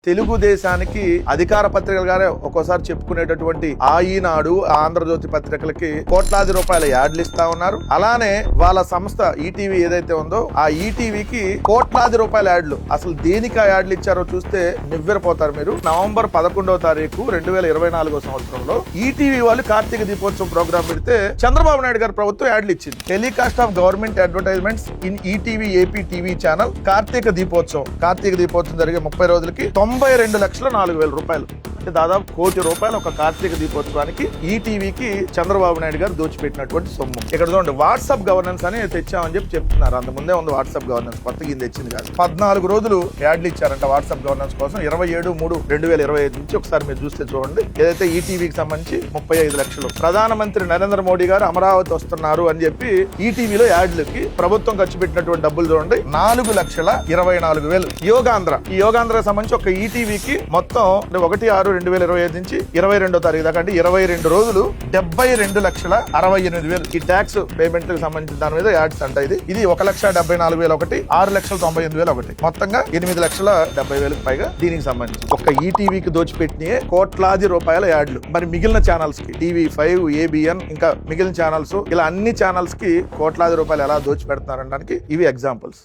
తెలుగుదేశానికి అధికార పత్రికలుగానే ఒక్కోసారి చెప్పుకునేటటువంటి ఆ ఈనాడు ఆంధ్రజ్యోతి పత్రికలకి కోట్లాది రూపాయల యాడ్లు ఇస్తా ఉన్నారు. అలానే వాళ్ళ సంస్థ ఈటీవీ ఏదైతే ఉందో ఆ ఈటీవీకి కోట్లాది రూపాయల యాడ్లు. అసలు దేనికి ఆ యాడ్లు ఇచ్చారో చూస్తే నివ్వెరపోతారు మీరు. నవంబర్ 11వ తారీఖు 2024 సంవత్సరంలో ఈటీవీ వాళ్ళు కార్తీక దీపోత్సవం ప్రోగ్రామ్ పెడితే చంద్రబాబు నాయుడు గారి ప్రభుత్వం యాడ్లు ఇచ్చింది. Telecast of government advertisements in ETV AP TV channel Karthika Deepotsavam జరిగే 30 రోజులకి 92,04,000 రూపాయలు, అంటే దాదాపు ₹1,00,00,000 ఒక కార్తీక దీపోత్సవానికి ఈటీవీకి చంద్రబాబు నాయుడు గారు దోచిపెట్టినటువంటి సొమ్ము. ఇక్కడ చూడండి, వాట్సాప్ గవర్నెన్స్ అని తెచ్చామని చెప్పి చెప్తున్నారు. అంత ముందే ఉంది వాట్సాప్ గవర్నెన్స్, కొత్తగా ఇది తెచ్చింది కాదు. 14 రోజులు యాడ్లు ఇచ్చారంట వాట్సాప్ గవర్నెన్స్ కోసం. 27/3/2025 నుంచి ఒకసారి మీరు చూస్తే చూడండి. ఏదైతే ఈటీవీకి సంబంధించి 35 లక్షలు, ప్రధానమంత్రి నరేంద్ర మోడీ గారు అమరావతి వస్తున్నారు అని చెప్పి ఈటీవీలో యాడ్లకి ప్రభుత్వం ఖర్చు పెట్టినటువంటి డబ్బులు చూడండి, 4,24,000. యోగాంధ్ర, ఈ యోగాంధ్రకు సంబంధించి ఒక ఈటీవీకి మొత్తం 1/6/2025 నుంచి 22వ తారీఖు దాకా, అంటే 22 రోజులు 72,68,000 ఈ ట్యాక్స్ పేమెంట్ కి సంబంధించిన దాని మీద యాడ్స్ అంట. ఇది 1,74,000 ఒకటి, 6,98,000 ఒకటి, మొత్తంగా 8,70,000 పైగా దీనికి సంబంధించి ఒక ఈటీవీకి దోచిపెట్టిన కోట్లాది రూపాయల యాడ్లు. మరి మిగిలిన ఛానల్స్ కి TV5, ABN ఇంకా మిగిలిన ఛానల్స్, ఇలా అన్ని ఛానల్స్ కి కోట్లాది రూపాయలు ఎలా దోచిపెడుతున్నారనడానికి ఇవి ఎగ్జాంపుల్స్.